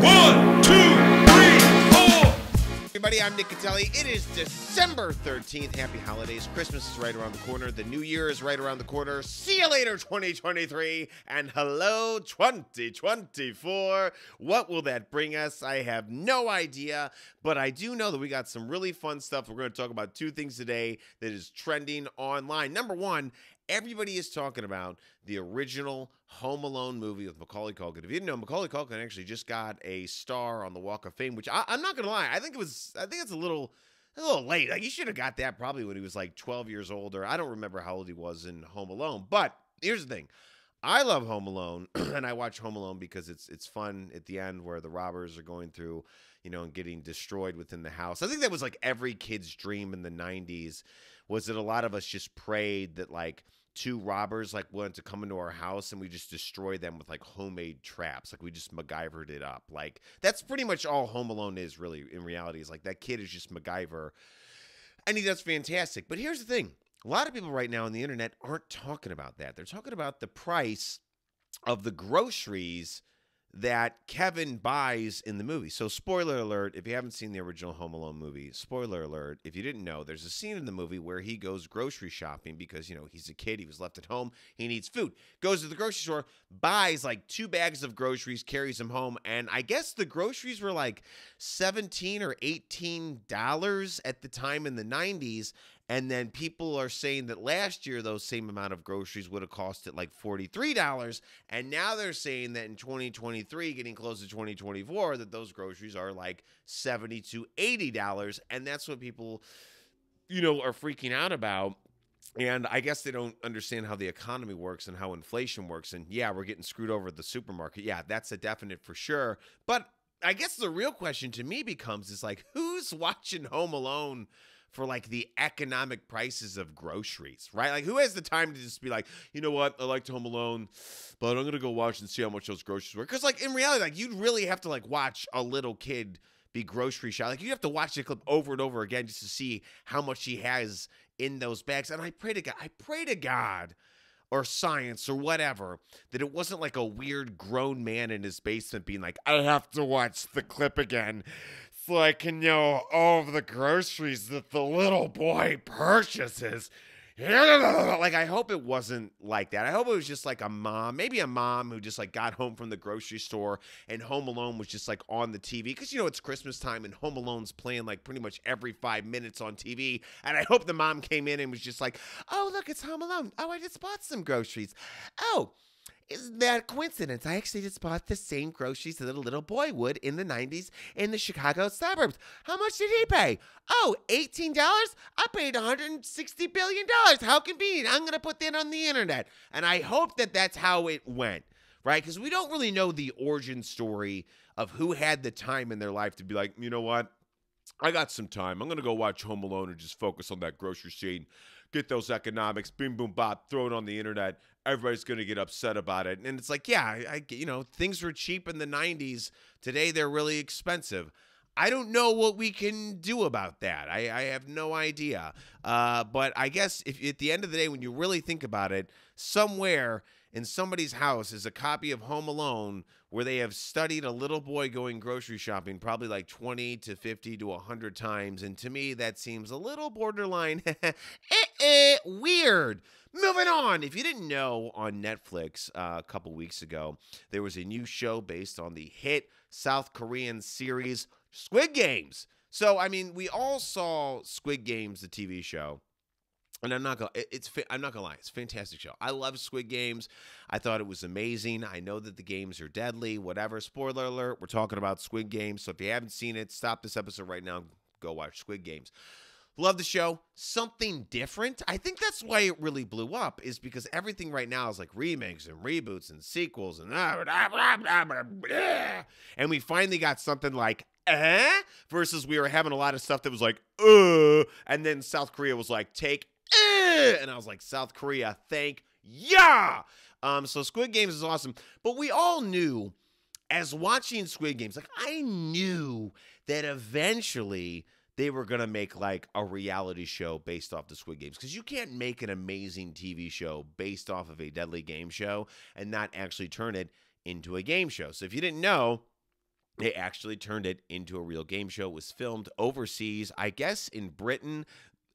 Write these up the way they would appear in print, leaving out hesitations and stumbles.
1, 2, 3, 4. Everybody, I'm Nick Catelli. It is December 13th. Happy holidays. Christmas is right around the corner. The new year is right around the corner. See you later, 2023. And hello, 2024. What will that bring us? I have no idea. But I do know that we got some really fun stuff. We're going to talk about two things today that is trending online. Number one, everybody is talking about the original Home Alone movie with Macaulay Culkin. If you didn't know, Macaulay Culkin actually just got a star on the Walk of Fame, which I'm not gonna lie, I think it's a little late. Like, he should have got that probably when he was like 12 years old, or I don't remember how old he was in Home Alone. But here's the thing. I love Home Alone, and I watch Home Alone because it's fun at the end where the robbers are going through, and getting destroyed within the house. I think that was like every kid's dream in the 90s, was that a lot of us just prayed that like two robbers like wanted to come into our house and we just destroy them with like homemade traps. Like we just MacGyvered it up. Like that's pretty much all Home Alone is really in reality, is like that kid is just MacGyver and he does fantastic. But here's the thing. A lot of people right now on the internet aren't talking about that. They're talking about the price of the groceries that Kevin buys in the movie. So spoiler alert, if you haven't seen the original Home Alone movie, spoiler alert, if you didn't know, there's a scene in the movie where he goes grocery shopping because, he's a kid, he was left at home, he needs food. Goes to the grocery store, buys like 2 bags of groceries, carries them home, and I guess the groceries were like $17 or $18 at the time in the 90s. And then people are saying that last year, those same amount of groceries would have costed like $43. And now they're saying that in 2023, getting close to 2024, that those groceries are like $70 to $80. And that's what people, are freaking out about. And I guess they don't understand how the economy works and how inflation works. And yeah, we're getting screwed over at the supermarket. Yeah, that's a definite for sure. But I guess the real question to me becomes is like, who's watching Home Alone for like the economic prices of groceries, right? Like, who has the time to just be like, you know what, I liked Home Alone, but I'm gonna go watch and see how much those groceries were? Because like in reality, like you'd really have to like watch a little kid be grocery shopping. Like you have to watch the clip over and over again just to see how much he has in those bags. And I pray to God or science or whatever, that it wasn't like a weird grown man in his basement being like, I have to watch the clip again so I can know all of the groceries that the little boy purchases. Like, I hope it wasn't like that. I hope it was just like maybe a mom who just like got home from the grocery store and Home Alone was just like on the TV. Because, it's Christmas time and Home Alone's playing like pretty much every 5 minutes on TV. And I hope the mom came in and was just like, oh, look, it's Home Alone. Oh, I just bought some groceries. Oh, isn't that a coincidence? I actually just bought the same groceries that a little boy would in the 90s in the Chicago suburbs. How much did he pay? Oh, $18? I paid $160 billion. How convenient. I'm going to put that on the internet. And I hope that that's how it went, right? Because we don't really know the origin story of who had the time in their life to be like, you know what? I got some time. I'm going to go watch Home Alone and just focus on that grocery scene. Get those economics, boom, boom, bop, throw it on the internet. Everybody's going to get upset about it. And it's like, yeah, things were cheap in the 90s. Today, they're really expensive. I don't know what we can do about that. I have no idea. But I guess if at the end of the day, when you really think about it, somewhere in somebody's house is a copy of Home Alone where they have studied a little boy going grocery shopping probably like 20 to 50 to 100 times. And to me, that seems a little borderline weird. Moving on. If you didn't know, on Netflix a couple weeks ago, there was a new show based on the hit South Korean series Squid Games. So, I mean, we all saw Squid Games, the TV show. And I'm not gonna lie, it's a fantastic show. I love Squid Games. I thought it was amazing. I know that the games are deadly, whatever. Spoiler alert, we're talking about Squid Games. So if you haven't seen it, stop this episode right now. Go watch Squid Games. Love the show. Something different. I think that's why it really blew up, is because everything right now is like remakes and reboots and sequels and and we finally got something like versus we were having a lot of stuff that was like and then South Korea was like take and I was like, South Korea, thank ya. So Squid Games is awesome. But we all knew, as watching Squid Games, like I knew that eventually they were going to make like a reality show based off the Squid Games. Because you can't make an amazing TV show based off of a deadly game show and not actually turn it into a game show. So if you didn't know, They actually turned it into a real game show. It was filmed overseas, I guess in Britain,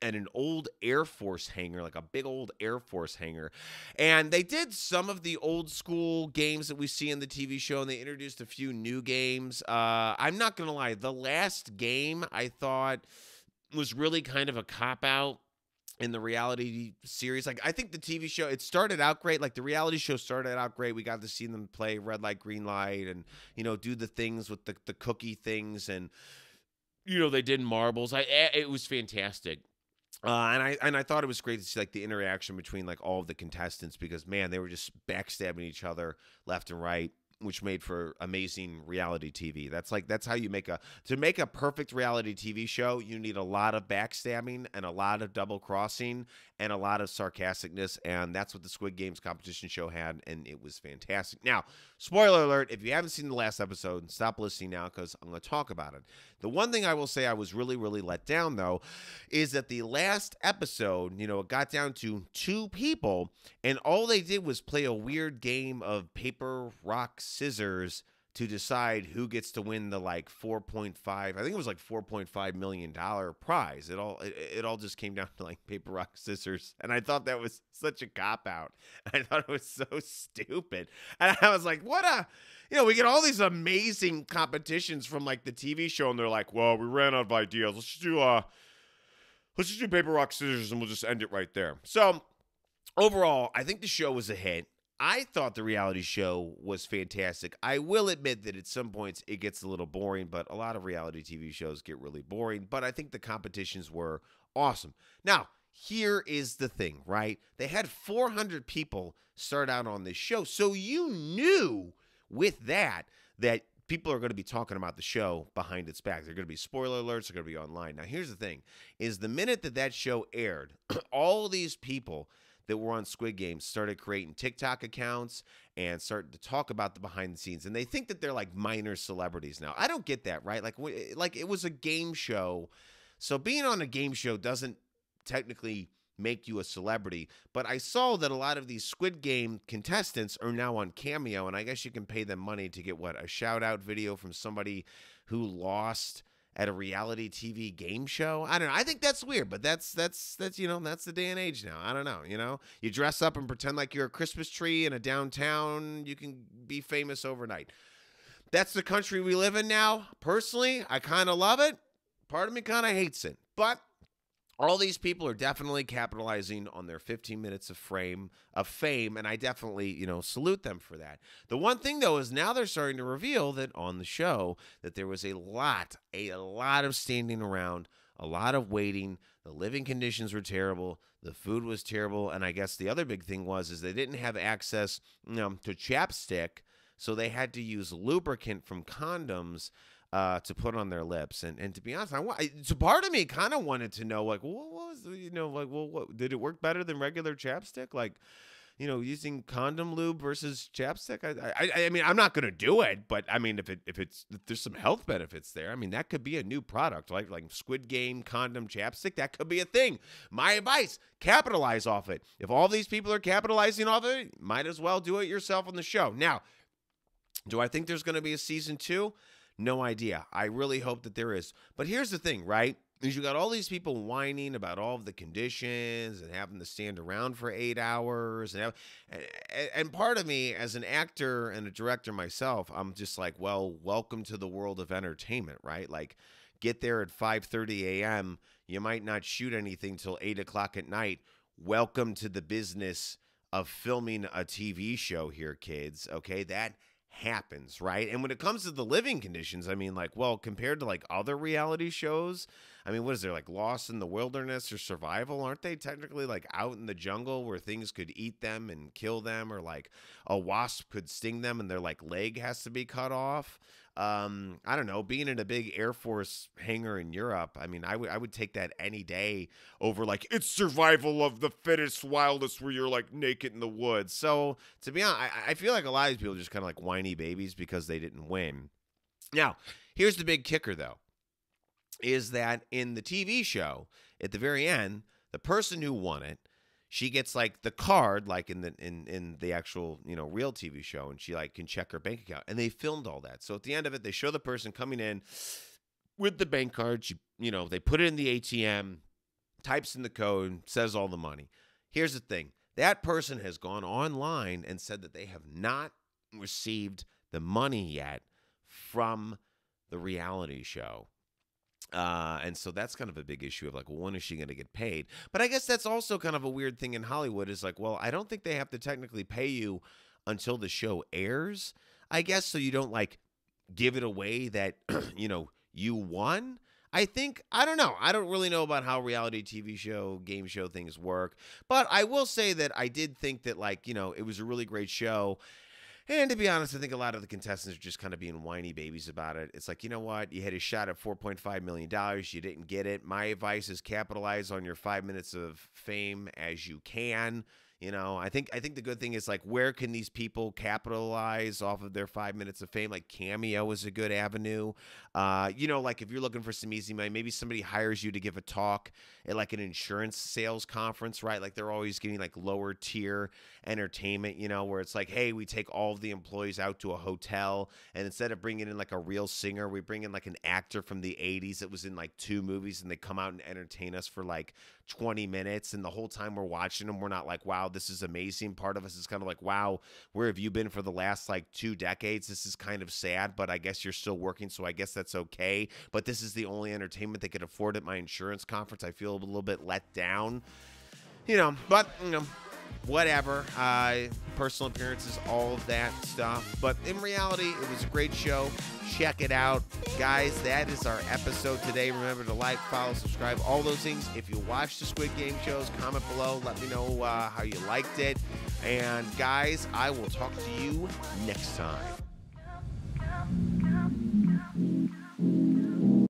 at an old Air Force hangar, like a big old Air Force hangar. And they did some of the old school games that we see in the TV show, and they introduced a few new games. I'm not going to lie, the last game I thought was really kind of a cop-out in the reality series. Like, I think the TV show, it started out great. Like, the reality show started out great. We got to see them play red light, green light, and, do the things with the cookie things. And, they did marbles. It was fantastic. And I thought it was great to see like the interaction between like all of the contestants, because man, they were just backstabbing each other left and right, which made for amazing reality TV. That's how you make a perfect reality TV show. You need a lot of backstabbing and a lot of double crossing and a lot of sarcasticness, and that's what the Squid Games competition show had, and it was fantastic. Now, spoiler alert, if you haven't seen the last episode, stop listening now because I'm going to talk about it. The one thing I will say I was really, really let down, though, is that the last episode, it got down to 2 people, and all they did was play a weird game of paper, rock, scissors to decide who gets to win the like 4.5, I think it was like $4.5 million prize. It all just came down to like paper, rock, scissors. And I thought that was such a cop out. I thought it was so stupid. And I was like, we get all these amazing competitions from like the TV show, and they're like, well, we ran out of ideas. Let's just do paper, rock, scissors, and we'll just end it right there. So overall, I think the show was a hit. I thought the reality show was fantastic. I will admit that at some points it gets a little boring, but a lot of reality TV shows get really boring. But I think the competitions were awesome. Now, here is the thing, right? They had 400 people start out on this show. So you knew with that people are going to be talking about the show behind its back. They're going to be spoiler alerts. They're going to be online. Now, here's the thing, is the minute that show aired, all these people that were on Squid Games started creating TikTok accounts and started to talk about the behind the scenes. And they think that they're like minor celebrities now. I don't get that, right? Like it was a game show. So being on a game show doesn't technically make you a celebrity. But I saw that a lot of these Squid Game contestants are now on Cameo, and I guess you can pay them money to get a shout out video from somebody who lost at a reality TV game show. I don't know. I think that's weird, but that's that's the day and age now. I don't know. You dress up and pretend like you're a Christmas tree in a downtown. You can be famous overnight. That's the country we live in now. Personally, I kind of love it. Part of me kind of hates it, but all these people are definitely capitalizing on their 15 minutes of fame, and I definitely, salute them for that. The one thing, though, is now they're starting to reveal that on the show that there was a lot of standing around, a lot of waiting. The living conditions were terrible. The food was terrible. And I guess the other big thing is they didn't have access, to chapstick, so they had to use lubricant from condoms to put on their lips. And to be honest, so part of me kind of wanted to know, like, what was, what did it work better than regular chapstick? Like, using condom lube versus chapstick. I mean, I'm not gonna do it, but I mean, if there's some health benefits there, I mean, that could be a new product, like Squid Game condom chapstick. That could be a thing. My advice: capitalize off it. If all these people are capitalizing off it, might as well do it yourself on the show. Now, do I think there's gonna be a season 2? No idea. I really hope that there is. But here's the thing, right? Is you got all these people whining about all of the conditions and having to stand around for 8 hours. And part of me, as an actor and a director myself, I'm just like, well, welcome to the world of entertainment, right? Like, get there at 5:30 a.m. You might not shoot anything till 8 o'clock at night. Welcome to the business of filming a TV show here, kids. Okay, that happens, right? And when it comes to the living conditions, I mean, like, well, compared to like other reality shows, I mean, what is there, like Lost in the Wilderness or Survival? Aren't they technically like out in the jungle where things could eat them and kill them, or like a wasp could sting them and their like leg has to be cut off? I don't know, being in a big Air Force hangar in Europe, I mean, I would take that any day over like it's survival of the fittest, wildest, where you're like naked in the woods. So to be honest, I feel like a lot of these people are just kind of like whiny babies because they didn't win. Now, here's the big kicker, though, is that in the TV show, at the very end, the person who won it, she gets like the card, like in the actual, real TV show, and she like can check her bank account. And they filmed all that. So at the end of it, they show the person coming in with the bank card. They put it in the ATM, types in the code, says all the money. Here's the thing. That person has gone online and said that they have not received the money yet from the reality show. And so that's kind of a big issue of like, well, when is she going to get paid? But I guess that's also kind of a weird thing in Hollywood is like, well, I don't think they have to technically pay you until the show airs, I guess, so you don't like give it away that, you won. I don't know. I don't really know about how reality TV show, game show things work. But I will say that I did think that like, it was a really great show. And to be honest, I think a lot of the contestants are just kind of being whiny babies about it. It's like, you know what? You had a shot at $4.5 million. You didn't get it. My advice is capitalize on your 5 minutes of fame as you can. I think the good thing is like, where can these people capitalize off of their 5 minutes of fame? Like Cameo is a good avenue. Like if you're looking for some easy money, maybe somebody hires you to give a talk at like an insurance sales conference, right? Like they're always getting like lower tier entertainment, where it's like, hey, we take all of the employees out to a hotel, and instead of bringing in like a real singer, we bring in like an actor from the 80s that was in like 2 movies, and they come out and entertain us for like 20 minutes. And the whole time we're watching them, we're not like, wow, this is amazing. Part of us is kind of like, wow, where have you been for the last like 2 decades? This is kind of sad, but I guess you're still working, so I guess that's okay. But this is the only entertainment they could afford at my insurance conference. I feel a little bit let down, but whatever. Personal appearances, all of that stuff. But in reality, it was a great show. Check it out. Guys, that is our episode today. Remember to like, follow, subscribe, all those things. If you watch the Squid Game shows, comment below. Let me know how you liked it. And guys, I will talk to you next time.